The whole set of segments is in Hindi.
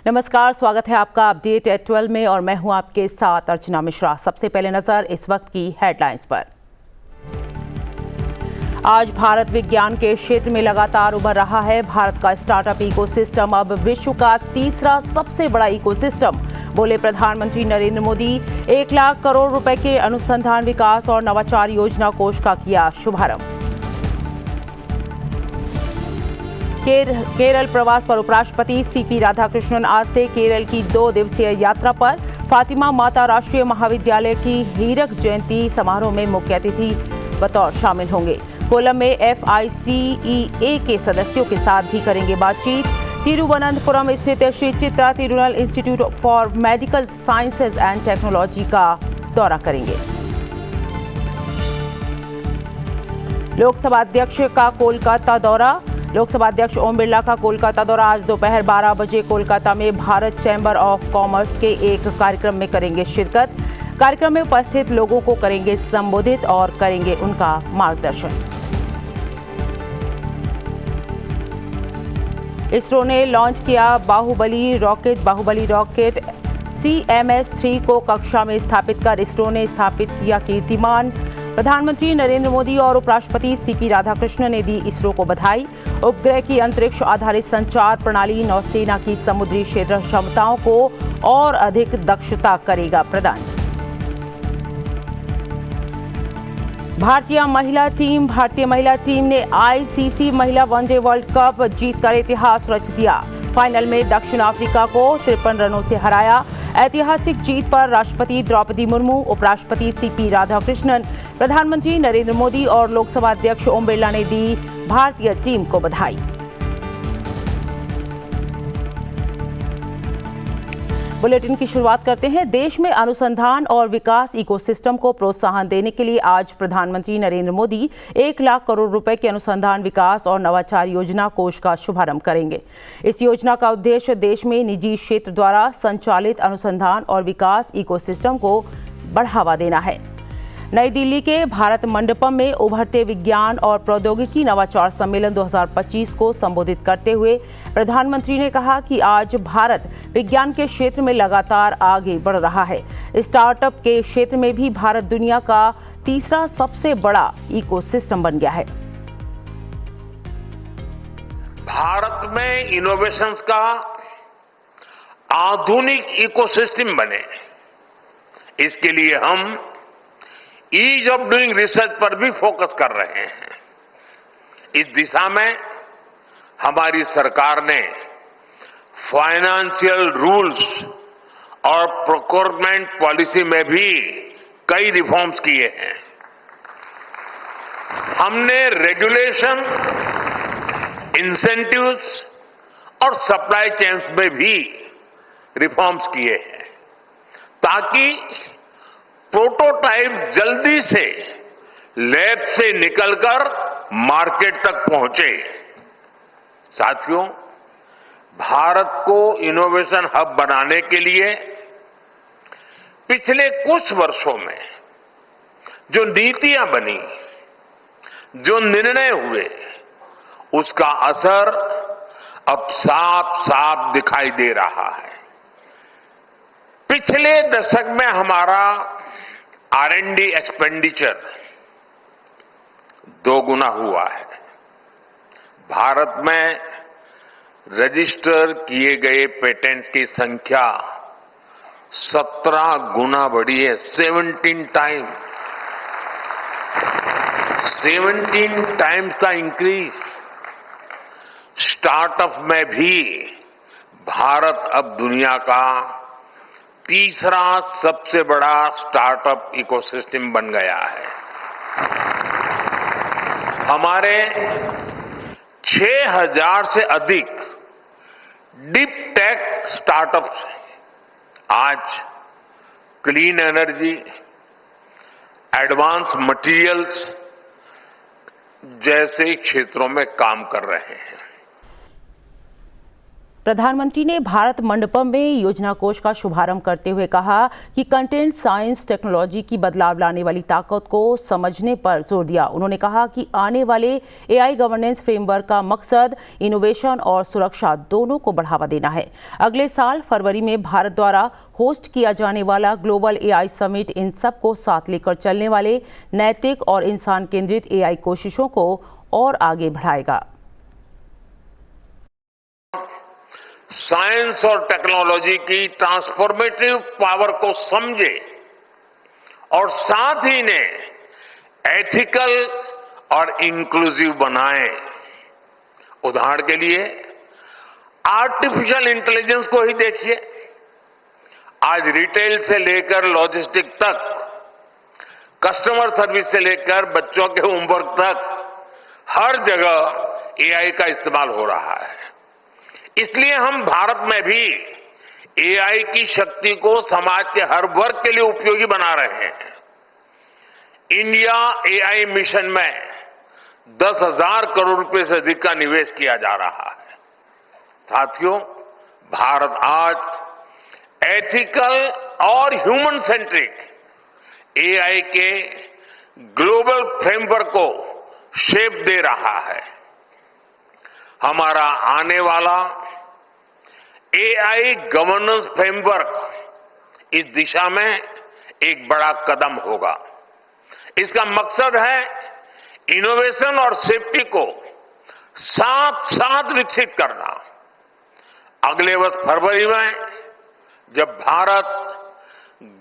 नमस्कार, स्वागत है आपका अपडेट एट 12 में और मैं हूं आपके साथ अर्चना मिश्रा। सबसे पहले नजर इस वक्त की हेडलाइंस पर। आज भारत विज्ञान के क्षेत्र में लगातार उभर रहा है। भारत का स्टार्टअप इकोसिस्टम अब विश्व का तीसरा सबसे बड़ा इकोसिस्टम, बोले प्रधानमंत्री नरेंद्र मोदी। 1 लाख करोड़ रुपए के अनुसंधान विकास और नवाचार योजना कोष का किया शुभारंभ। केरल प्रवास पर उपराष्ट्रपति सीपी राधाकृष्णन आज से केरल की 2 दिवसीय यात्रा पर। फातिमा माता राष्ट्रीय महाविद्यालय की हीरक जयंती समारोह में मुख्य अतिथि बतौर शामिल होंगे। कोलम में FICEA के सदस्यों के साथ भी करेंगे बातचीत। तिरुवनंतपुरम स्थित Shri Chitra Tirunal institute for medical sciences and technology का दौरा करेंगे। लोकसभा अध्यक्ष का कोलकाता दौरा। लोकसभा अध्यक्ष ओम बिरला का कोलकाता दौरा। आज दोपहर 12 बजे कोलकाता में भारत चैम्बर ऑफ कॉमर्स के एक कार्यक्रम में करेंगे शिरकत। कार्यक्रम में उपस्थित लोगों को करेंगे संबोधित और करेंगे उनका मार्गदर्शन। इसरो ने लॉन्च किया बाहुबली रॉकेट CMS-3 को कक्षा में स्थापित कर इसरो ने स्थापित किया कीर्तिमान। प्रधानमंत्री नरेंद्र मोदी और उपराष्ट्रपति सीपी राधाकृष्णन ने दी इसरो को बधाई। उपग्रह की अंतरिक्ष आधारित संचार प्रणाली नौसेना की समुद्री क्षेत्र क्षमताओं को और अधिक दक्षता करेगा प्रदान। भारतीय महिला टीम ने ICC महिला वनडे वर्ल्ड कप जीतकर इतिहास रच दिया। फाइनल में दक्षिण अफ्रीका को 53 रनों से हराया। ऐतिहासिक जीत पर राष्ट्रपति द्रौपदी मुर्मू, उपराष्ट्रपति सीपी राधाकृष्णन, प्रधानमंत्री नरेंद्र मोदी और लोकसभा अध्यक्ष ओम बिरला ने दी भारतीय टीम को बधाई। बुलेटिन की शुरुआत करते हैं। देश में अनुसंधान और विकास इकोसिस्टम को प्रोत्साहन देने के लिए आज प्रधानमंत्री नरेंद्र मोदी 1 लाख करोड़ रुपए के अनुसंधान विकास और नवाचार योजना कोष का शुभारंभ करेंगे। इस योजना का उद्देश्य देश में निजी क्षेत्र द्वारा संचालित अनुसंधान और विकास इकोसिस्टम को बढ़ावा देना है। नई दिल्ली के भारत मंडपम में उभरते विज्ञान और प्रौद्योगिकी नवाचार सम्मेलन 2025 को संबोधित करते हुए प्रधानमंत्री ने कहा कि आज भारत विज्ञान के क्षेत्र में लगातार आगे बढ़ रहा है। स्टार्टअप के क्षेत्र में भी भारत दुनिया का तीसरा सबसे बड़ा इकोसिस्टम बन गया है। भारत में इनोवेशंस का आधुनिक इकोसिस्टम बने, इसके लिए हम ईज ऑफ डूइंग रिसर्च पर भी फोकस कर रहे हैं। इस दिशा में हमारी सरकार ने फाइनेंशियल रूल्स और प्रोक्योरमेंट पॉलिसी में भी कई रिफॉर्म्स किए हैं। हमने रेगुलेशन, इंसेंटिव्स और सप्लाई चेन्स में भी रिफॉर्म्स किए हैं ताकि प्रोटोटाइप जल्दी से लैब से निकलकर मार्केट तक पहुंचे। साथियों, भारत को इनोवेशन हब बनाने के लिए पिछले कुछ वर्षों में जो नीतियां बनी, जो निर्णय हुए, उसका असर अब साफ साफ दिखाई दे रहा है। पिछले दशक में हमारा R&D एक्सपेंडिचर 2 गुना हुआ है। भारत में रजिस्टर किए गए पेटेंट्स की संख्या 17 गुना बढ़ी है। 17 टाइम्स का इंक्रीज। स्टार्टअप में भी भारत अब दुनिया का तीसरा सबसे बड़ा स्टार्टअप इकोसिस्टम बन गया है। हमारे 6000 से अधिक डीप टेक स्टार्टअप्स आज क्लीन एनर्जी, एडवांस मटेरियल्स जैसे क्षेत्रों में काम कर रहे हैं। प्रधानमंत्री ने भारत मंडपम में योजना कोष का शुभारंभ करते हुए कहा कि कंटेंट साइंस टेक्नोलॉजी की बदलाव लाने वाली ताकत को समझने पर जोर दिया। उन्होंने कहा कि आने वाले एआई गवर्नेंस फ्रेमवर्क का मकसद इनोवेशन और सुरक्षा दोनों को बढ़ावा देना है। अगले साल फरवरी में भारत द्वारा होस्ट किया जाने वाला ग्लोबल एआई समिट इन सबको साथ लेकर चलने वाले नैतिक और इंसान केंद्रित एआई कोशिशों को और आगे बढ़ाएगा। साइंस और टेक्नोलॉजी की ट्रांसफॉर्मेटिव पावर को समझे और साथ ही ने एथिकल और इंक्लूसिव बनाए। उदाहरण के लिए आर्टिफिशियल इंटेलिजेंस को ही देखिए। आज रिटेल से लेकर लॉजिस्टिक तक, कस्टमर सर्विस से लेकर बच्चों के होमवर्क तक हर जगह एआई का इस्तेमाल हो रहा है। इसलिए हम भारत में भी एआई की शक्ति को समाज के हर वर्ग के लिए उपयोगी बना रहे हैं। इंडिया एआई मिशन में 10,000 करोड़ रुपए से अधिक का निवेश किया जा रहा है। साथियों, भारत आज एथिकल और ह्यूमन सेंट्रिक एआई के ग्लोबल फ्रेमवर्क को शेप दे रहा है। हमारा आने वाला एआई गवर्नेंस फ्रेमवर्क इस दिशा में एक बड़ा कदम होगा। इसका मकसद है इनोवेशन और सेफ्टी को साथ साथ विकसित करना। अगले वर्ष फरवरी में जब भारत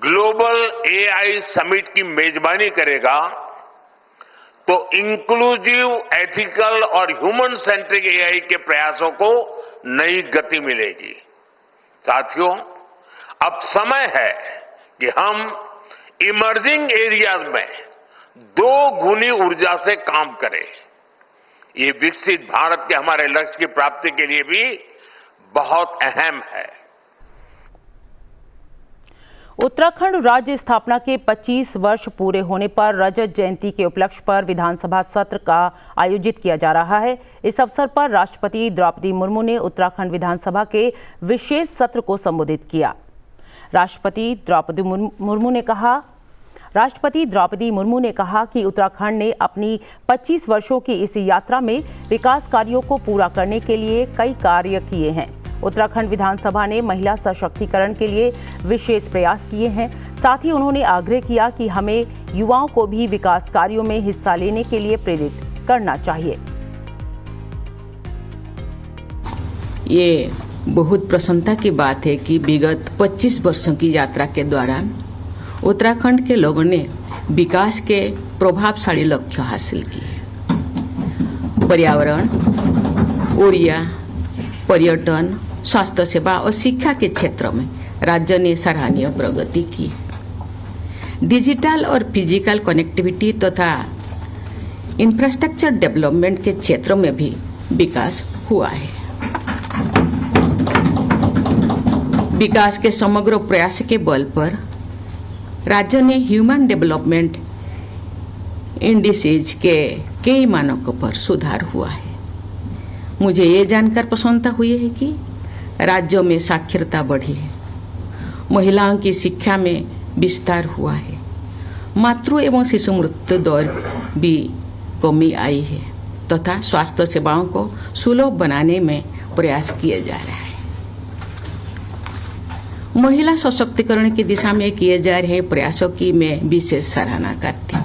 ग्लोबल एआई समिट की मेजबानी करेगा तो इंक्लूसिव, एथिकल और ह्यूमन सेंट्रिक एआई के प्रयासों को नई गति मिलेगी। साथियों, अब समय है कि हम इमर्जिंग एरियाज में 2 गुनी ऊर्जा से काम करें। ये विकसित भारत के हमारे लक्ष्य की प्राप्ति के लिए भी बहुत अहम है। उत्तराखंड राज्य स्थापना के 25 वर्ष पूरे होने पर रजत जयंती के उपलक्ष्य पर विधानसभा सत्र का आयोजित किया जा रहा है। इस अवसर पर राष्ट्रपति द्रौपदी मुर्मू ने उत्तराखंड विधानसभा के विशेष सत्र को संबोधित किया। राष्ट्रपति द्रौपदी मुर्मू ने कहा कि उत्तराखंड ने अपनी 25 वर्षों की इस यात्रा में विकास कार्यों को पूरा करने के लिए कई कार्य किए हैं। उत्तराखंड विधानसभा ने महिला सशक्तिकरण के लिए विशेष प्रयास किए हैं। साथ ही उन्होंने आग्रह किया कि हमें युवाओं को भी विकास कार्यों में हिस्सा लेने के लिए प्रेरित करना चाहिए। ये बहुत प्रसन्नता की बात है कि विगत 25 वर्षों की यात्रा के दौरान उत्तराखंड के लोगों ने विकास के प्रभावशाली लक्ष्य हासिल किए। पर्यावरण, ऊर्जा, पर्यटन, स्वास्थ्य सेवा और शिक्षा के क्षेत्र में राज्य ने सराहनीय प्रगति की। डिजिटल और फिजिकल कनेक्टिविटी तथा इंफ्रास्ट्रक्चर डेवलपमेंट के क्षेत्र में भी विकास हुआ है। विकास के समग्र प्रयास के बल पर राज्य ने ह्यूमन डेवलपमेंट इंडिसेज के कई मानकों पर सुधार हुआ है। मुझे ये जानकर प्रसन्नता हुई है कि राज्यों में साक्षरता बढ़ी है, महिलाओं की शिक्षा में विस्तार हुआ है, मातृ एवं शिशु मृत्यु दर भी कमी आई है तथा स्वास्थ्य सेवाओं को सुलभ बनाने में प्रयास किए जा रहा है। महिला सशक्तिकरण की दिशा में किए जा रहे प्रयासों की मैं विशेष सराहना करती हूँ।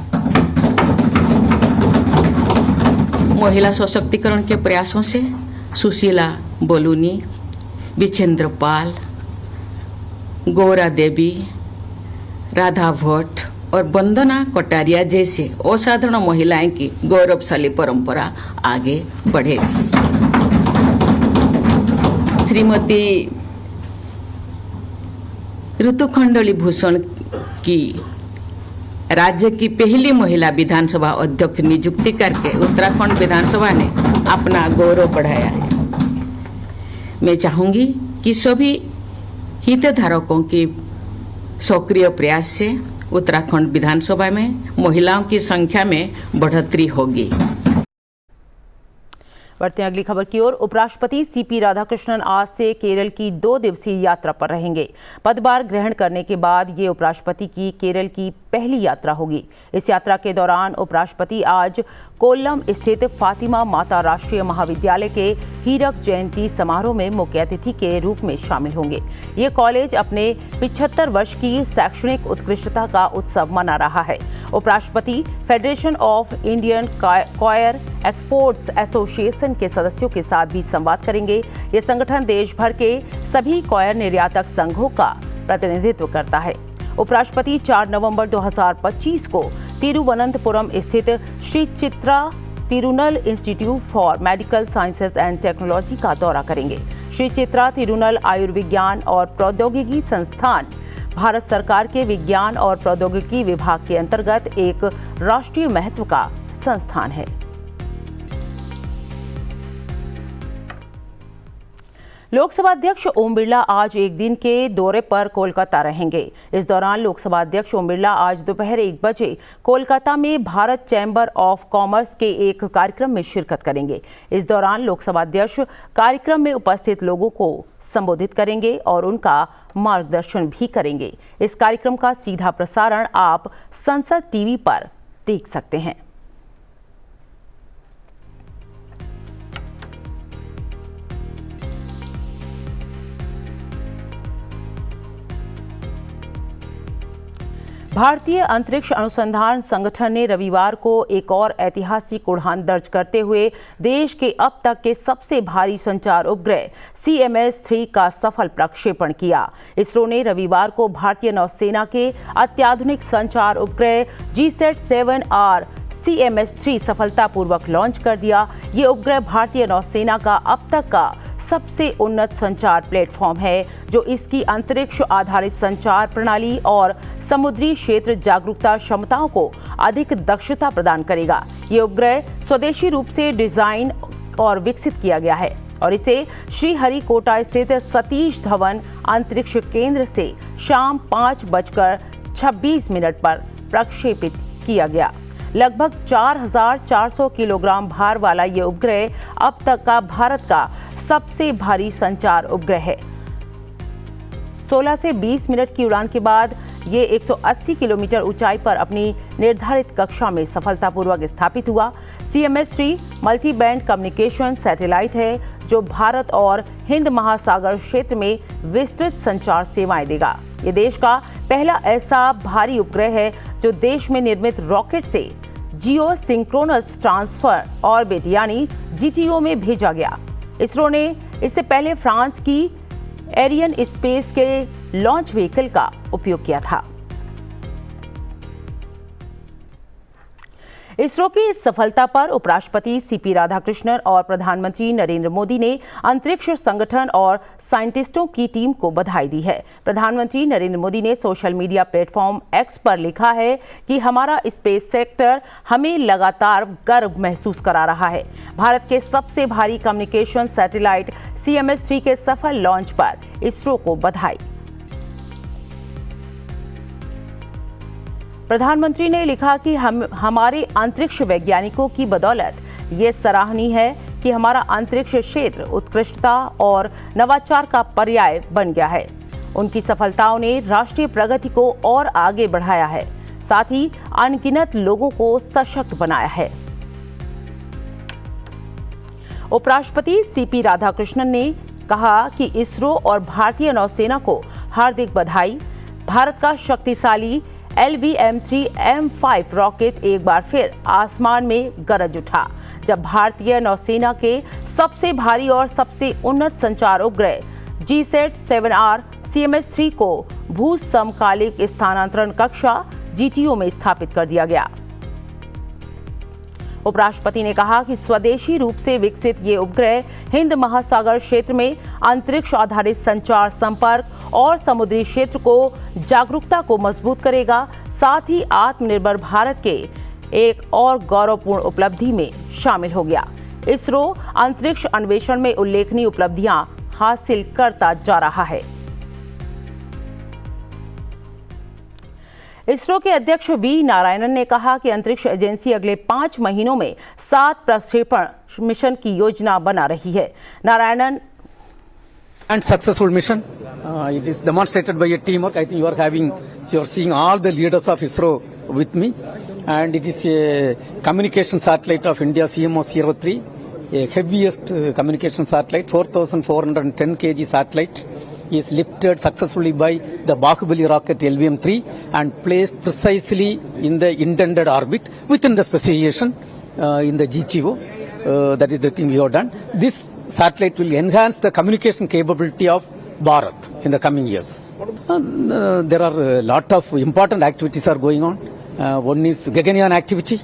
महिला सशक्तिकरण के प्रयासों से सुशीला बोलूनी, विचेंद्र पाल, गौरा देवी, राधा भट्ट और वंदना कटारिया जैसे असाधारण महिलाएं की गौरवशाली परंपरा आगे बढ़ेगी। श्रीमती ऋतुखंडली भूषण की राज्य की पहली महिला विधानसभा अध्यक्ष नियुक्ति करके उत्तराखंड विधानसभा ने अपना गौरव बढ़ाया है। मैं चाहूंगी कि सभी हितधारकों के सक्रिय प्रयास से उत्तराखंड विधानसभा में महिलाओं की संख्या में बढ़ोतरी होगी। बढ़ते हैं अगली खबर की ओर। उपराष्ट्रपति सीपी राधाकृष्णन आज से केरल की 2 दिवसीय यात्रा पर रहेंगे। पदभार ग्रहण करने के बाद ये उपराष्ट्रपति की केरल की पहली यात्रा होगी। इस यात्रा के दौरान उपराष्ट्रपति आज कोल्लम स्थित फातिमा माता राष्ट्रीय महाविद्यालय के हीरक जयंती समारोह में मुख्य अतिथि के रूप में शामिल होंगे। ये कॉलेज अपने 75 वर्ष की शैक्षणिक उत्कृष्टता का उत्सव मना रहा है। उपराष्ट्रपति federation of Indian coir exports association के सदस्यों के साथ भी संवाद करेंगे। ये संगठन देश भर के सभी कॉयर निर्यातक संघों का प्रतिनिधित्व करता है। उपराष्ट्रपति 4 नवंबर 2025 को तिरुवनंतपुरम स्थित Shri Chitra Tirunal institute for medical sciences and technology का दौरा करेंगे। श्री चित्रा तिरुनल आयुर्विज्ञान और प्रौद्योगिकी संस्थान भारत सरकार के विज्ञान और प्रौद्योगिकी विभाग के अंतर्गत एक राष्ट्रीय महत्व का संस्थान है। लोकसभा अध्यक्ष ओम बिरला आज एक दिन के दौरे पर कोलकाता रहेंगे। इस दौरान लोकसभा अध्यक्ष ओम बिरला आज दोपहर 1 बजे कोलकाता में भारत चैम्बर ऑफ कॉमर्स के एक कार्यक्रम में शिरकत करेंगे। इस दौरान लोकसभा अध्यक्ष कार्यक्रम में उपस्थित लोगों को संबोधित करेंगे और उनका मार्गदर्शन भी करेंगे। इस कार्यक्रम का सीधा प्रसारण आप संसद टीवी पर देख सकते हैं। भारतीय अंतरिक्ष अनुसंधान संगठन ने रविवार को एक और ऐतिहासिक उड़ान दर्ज करते हुए देश के अब तक के सबसे भारी संचार उपग्रह CMS-3 का सफल प्रक्षेपण किया। इसरो ने रविवार को भारतीय नौसेना के अत्याधुनिक संचार उपग्रह GSAT-7R CMS-3 सफलतापूर्वक लॉन्च कर दिया। ये उपग्रह भारतीय नौसेना का अब तक का सबसे उन्नत संचार प्लेटफॉर्म है, जो इसकी अंतरिक्ष आधारित संचार प्रणाली और समुद्री क्षेत्र जागरूकता क्षमताओं को अधिक दक्षता प्रदान करेगा। ये उपग्रह स्वदेशी रूप से डिजाइन और विकसित किया गया है और इसे श्रीहरिकोटा स्थित सतीश धवन अंतरिक्ष केंद्र से शाम 5:26 पर प्रक्षेपित किया गया। लगभग 4,400 किलोग्राम भार वाला ये उपग्रह अब तक का भारत का सबसे भारी संचार उपग्रह है। 16 से 20 मिनट की उड़ान के बाद ये 180 किलोमीटर ऊंचाई पर अपनी निर्धारित कक्षा में सफलतापूर्वक स्थापित हुआ। CMS-3 multi band communication satellite है, जो भारत और हिंद महासागर क्षेत्र में विस्तृत संचार सेवाएं देगा। ये देश का पहला ऐसा भारी उपग्रह है जो देश में निर्मित रॉकेट से जियो सिंक्रोनस ट्रांसफर ऑर्बिट यानी GTO में भेजा गया। इसरो ने इससे पहले फ्रांस की एरियन स्पेस के लॉन्च व्हीकल का उपयोग किया था। इसरो की इस सफलता पर उपराष्ट्रपति सीपी राधाकृष्णन और प्रधानमंत्री नरेंद्र मोदी ने अंतरिक्ष संगठन और साइंटिस्टों की टीम को बधाई दी है। प्रधानमंत्री नरेंद्र मोदी ने सोशल मीडिया प्लेटफॉर्म X पर लिखा है कि हमारा स्पेस सेक्टर हमें लगातार गर्व महसूस करा रहा है। भारत के सबसे भारी कम्युनिकेशन सैटेलाइट CMS-3 के सफल लॉन्च पर इसरो को बधाई। प्रधानमंत्री ने लिखा कि हमारे अंतरिक्ष वैज्ञानिकों की बदौलत ये सराहनीय है कि हमारा अंतरिक्ष क्षेत्र उत्कृष्टता और नवाचार का पर्याय बन गया है। उनकी सफलताओं ने राष्ट्रीय प्रगति को और आगे बढ़ाया है, साथ ही अनगिनत लोगों को सशक्त बनाया है। उपराष्ट्रपति सीपी राधाकृष्णन ने कहा कि इसरो और भारतीय नौसेना को हार्दिक बधाई। भारत का शक्तिशाली LVM-3M5 रॉकेट एक बार फिर आसमान में गरज उठा, जब भारतीय नौसेना के सबसे भारी और सबसे उन्नत संचार उपग्रह GSAT-7R CMS-3 को भू समकालिक स्थानांतरण कक्षा GTO में स्थापित कर दिया गया। उपराष्ट्रपति ने कहा कि स्वदेशी रूप से विकसित ये उपग्रह हिंद महासागर क्षेत्र में अंतरिक्ष आधारित संचार संपर्क और समुद्री क्षेत्र को जागरूकता को मजबूत करेगा, साथ ही आत्मनिर्भर भारत के एक और गौरवपूर्ण उपलब्धि में शामिल हो गया। इसरो अंतरिक्ष अन्वेषण में उल्लेखनीय उपलब्धियां हासिल करता जा रहा है। इसरो के अध्यक्ष वी नारायणन ने कहा कि अंतरिक्ष एजेंसी अगले 5 महीनों में 7 प्रक्षेपण मिशन की योजना बना रही है। Narayanan And successful mission. It is demonstrated by a teamwork. I think you are seeing all the leaders of ISRO with me. And it is a communication satellite of India, CMO-03, a heaviest communication satellite, 4,410 kg satellite, is lifted successfully by the Bahubali rocket LVM-3 and placed precisely in the intended orbit within the specification in the GTO. That is the thing we have done. This satellite will enhance the communication capability of Bharat in the coming years. There are a lot of important activities are going on. One is Gaganyaan activity,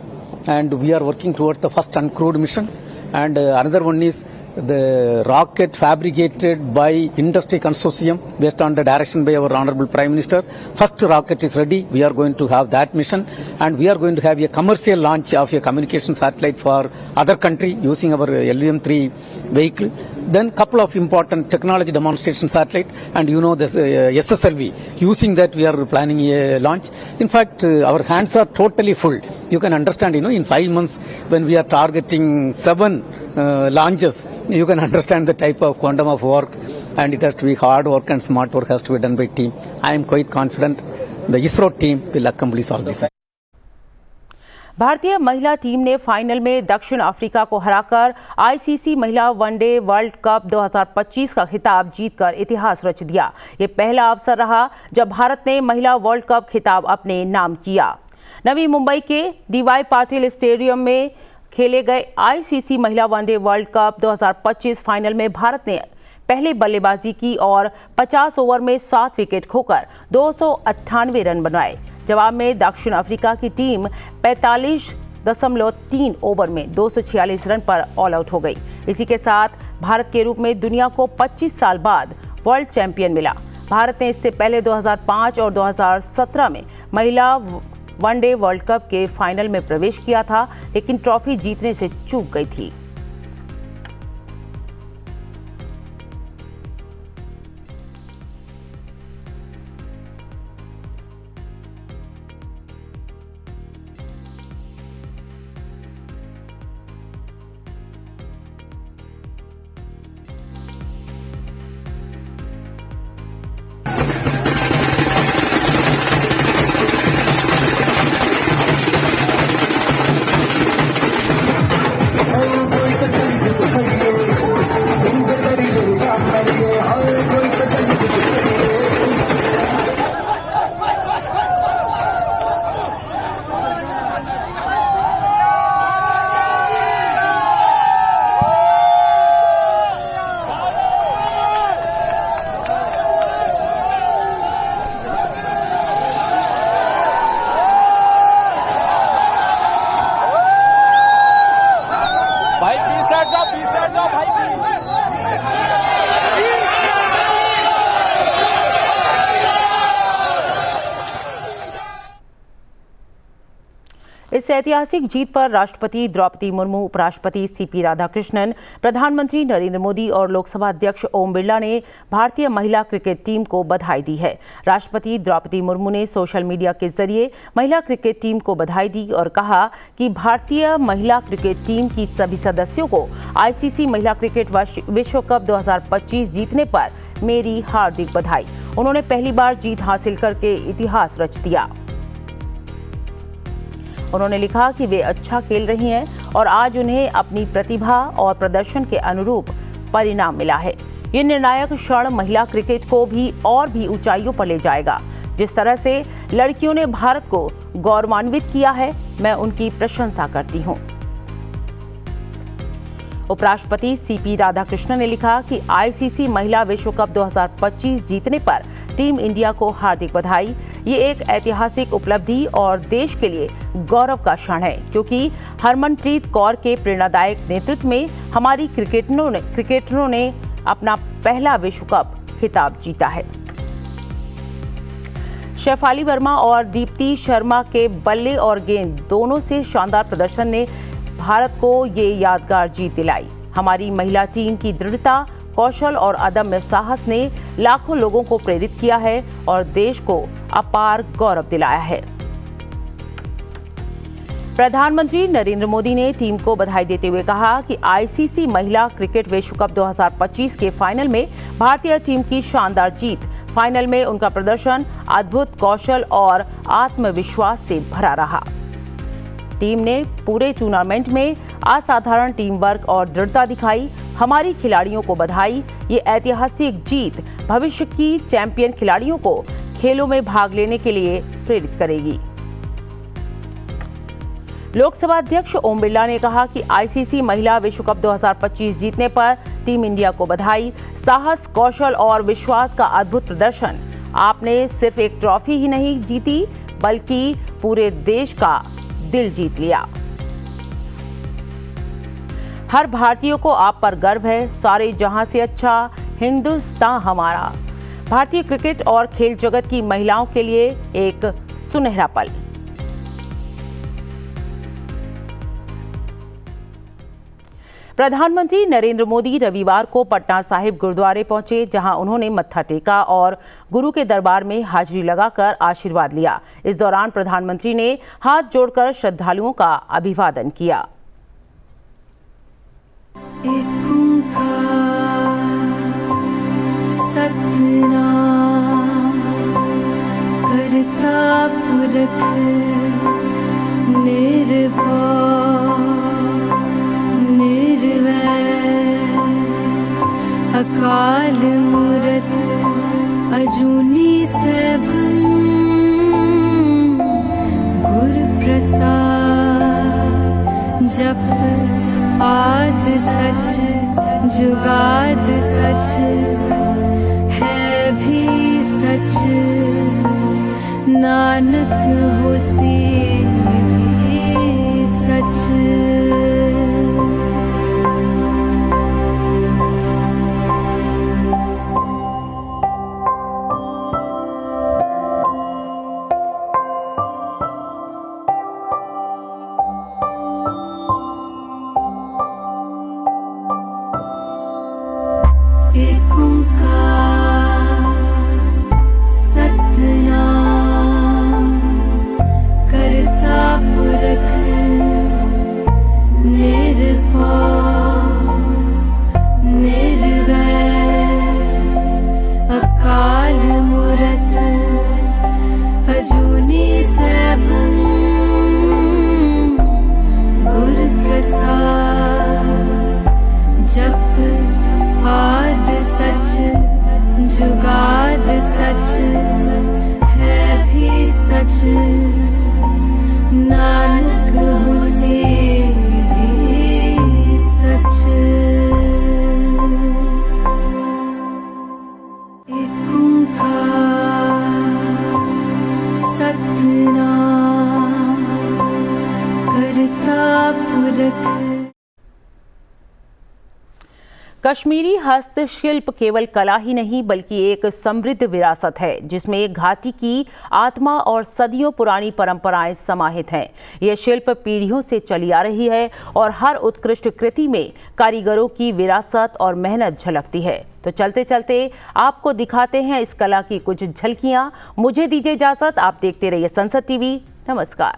and we are working towards the first uncrewed mission. And another one is the rocket fabricated by industry consortium based on the direction by our Honorable Prime Minister. First rocket is ready. We are going to have that mission, and we are going to have a commercial launch of a communication satellite for other country using our LVM-3 vehicle. Then couple of important technology demonstration satellite, and you know this SSLV. Using that, we are planning a launch. In fact, our hands are totally full. You can understand, in 5 months when we are targeting 7 launches, you can understand the type of quantum of work, and it has to be hard work and smart work has to be done by team. I am quite confident the ISRO team will accomplish all this. भारतीय महिला टीम ने फाइनल में दक्षिण अफ्रीका को हराकर आईसीसी महिला वनडे वर्ल्ड कप 2025 का खिताब जीतकर इतिहास रच दिया। ये पहला अवसर रहा जब भारत ने महिला वर्ल्ड कप खिताब अपने नाम किया। नवी मुंबई के डीवाई पाटिल स्टेडियम में खेले गए आईसीसी महिला वनडे वर्ल्ड कप 2025 फाइनल में भारत ने पहले बल्लेबाजी की और 50 ओवर में 7 विकेट खोकर 298 रन बनाए। जवाब में दक्षिण अफ्रीका की टीम 45.3 ओवर में 246 रन पर ऑल आउट हो गई। इसी के साथ भारत के रूप में दुनिया को 25 साल बाद वर्ल्ड चैंपियन मिला। भारत ने इससे पहले 2005 और 2017 में महिला वनडे वर्ल्ड कप के फाइनल में प्रवेश किया था, लेकिन ट्रॉफी जीतने से चूक गई थी। इस ऐतिहासिक जीत पर राष्ट्रपति द्रौपदी मुर्मू, उपराष्ट्रपति सीपी राधाकृष्णन, प्रधानमंत्री नरेंद्र मोदी और लोकसभा अध्यक्ष ओम बिरला ने भारतीय महिला क्रिकेट टीम को बधाई दी है। राष्ट्रपति द्रौपदी मुर्मू ने सोशल मीडिया के जरिए महिला क्रिकेट टीम को बधाई दी और कहा कि भारतीय महिला क्रिकेट टीम की सभी सदस्यों को आईसीसी महिला क्रिकेट विश्व कप 2025 जीतने पर मेरी हार्दिक बधाई। उन्होंने पहली बार जीत हासिल करके इतिहास रच दिया। उन्होंने लिखा कि वे अच्छा खेल रही हैं और आज उन्हें अपनी प्रतिभा और प्रदर्शन के अनुरूप परिणाम मिला है। ये निर्णायक क्षण महिला क्रिकेट को भी और भी ऊंचाइयों पर ले जाएगा। जिस तरह से लड़कियों ने भारत को गौरवान्वित किया है, मैं उनकी प्रशंसा करती हूं। उपराष्ट्रपति सीपी राधाकृष्णन ने लिखा कि आईसीसी महिला विश्व कप 2025 जीतने पर टीम इंडिया को हार्दिक बधाई। ये एक ऐतिहासिक उपलब्धि और देश के लिए गौरव का क्षण है, क्योंकि हरमनप्रीत कौर के प्रेरणादायक नेतृत्व में हमारी क्रिकेटरों ने अपना पहला विश्व कप खिताब जीता है। शेफाली वर्मा और दीप्ति शर्मा के बल्ले और गेंद दोनों से शानदार प्रदर्शन ने भारत को ये यादगार जीत दिलाई। हमारी महिला टीम की दृढ़ता, कौशल और अदम्य साहस ने लाखों लोगों को प्रेरित किया है और देश को अपार गौरव दिलाया है। प्रधानमंत्री नरेंद्र मोदी ने टीम को बधाई देते हुए कहा कि आईसीसी महिला क्रिकेट विश्व कप 2025 के फाइनल में भारतीय टीम की शानदार जीत। फाइनल में उनका प्रदर्शन अद्भुत कौशल और आत्मविश्वास से भरा रहा। टीम ने पूरे टूर्नामेंट में असाधारण टीम वर्क और दृढ़ता दिखाई। हमारी खिलाड़ियों को बधाई। ये ऐतिहासिक जीत भविष्य की चैंपियन खिलाड़ियों को खेलों में भाग लेने के लिए प्रेरित करेगी। लोकसभा अध्यक्ष ओम बिरला ने कहा कि आईसीसी महिला विश्व कप 2025 जीतने पर टीम इंडिया को बधाई। साहस, कौशल और विश्वास का अद्भुत प्रदर्शन। आपने सिर्फ एक ट्रॉफी ही नहीं जीती बल्कि पूरे देश का दिल जीत लिया। हर भारतीय को आप पर गर्व है। सारे जहां से अच्छा हिंदुस्तान हमारा। भारतीय क्रिकेट और खेल जगत की महिलाओं के लिए एक सुनहरा पल। प्रधानमंत्री नरेंद्र मोदी रविवार को पटना साहिब गुरुद्वारे पहुंचे, जहां उन्होंने मत्था टेका और गुरु के दरबार में हाजिरी लगाकर आशीर्वाद लिया। इस दौरान प्रधानमंत्री ने हाथ जोड़कर श्रद्धालुओं का अभिवादन किया। एक ओंकार सतनाम करता पुरख निर्भय निर्वैर अकाल मूरत अजूनी सैभं गुर प्रसाद जप आद सच जुगाद सच है भी सच नानक होसी भी सच। एक ओंकार सतनाम करता पुरख निर्भय निर्वैर अकाल मूरत अजूनी सैभं गुर प्रसाद जप आद सच जुगाद सच है भी सच नानक होसी भी सच। एक ओंकार सतनाम करता पुरख। कश्मीरी हस्तशिल्प केवल कला ही नहीं बल्कि एक समृद्ध विरासत है, जिसमें घाटी की आत्मा और सदियों पुरानी परंपराएं समाहित हैं। यह शिल्प पीढ़ियों से चली आ रही है और हर उत्कृष्ट कृति में कारीगरों की विरासत और मेहनत झलकती है। तो चलते चलते आपको दिखाते हैं इस कला की कुछ झलकियां। मुझे दीजिए इजाजत। आप देखते रहिए संसद टीवी। नमस्कार।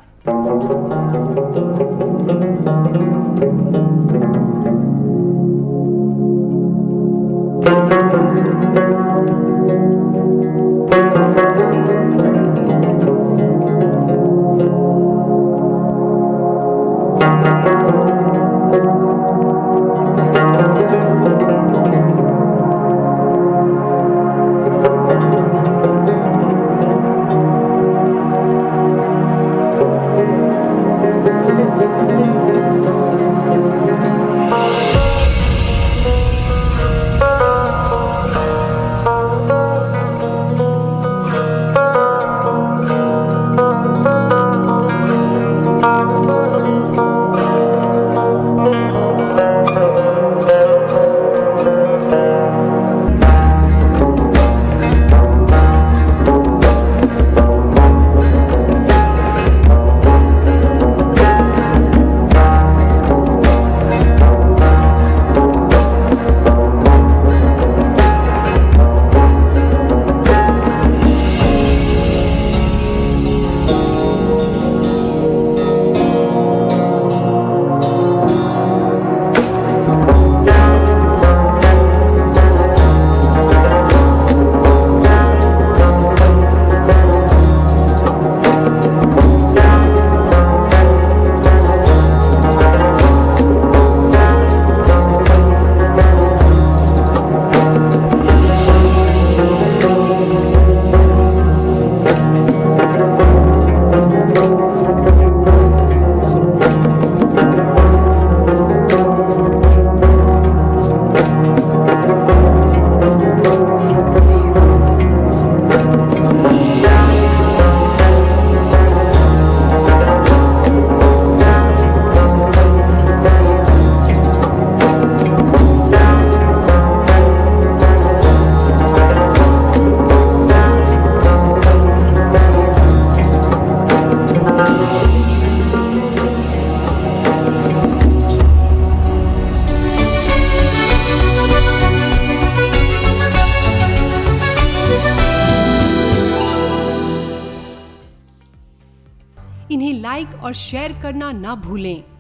लाइक और शेयर करना ना भूलें।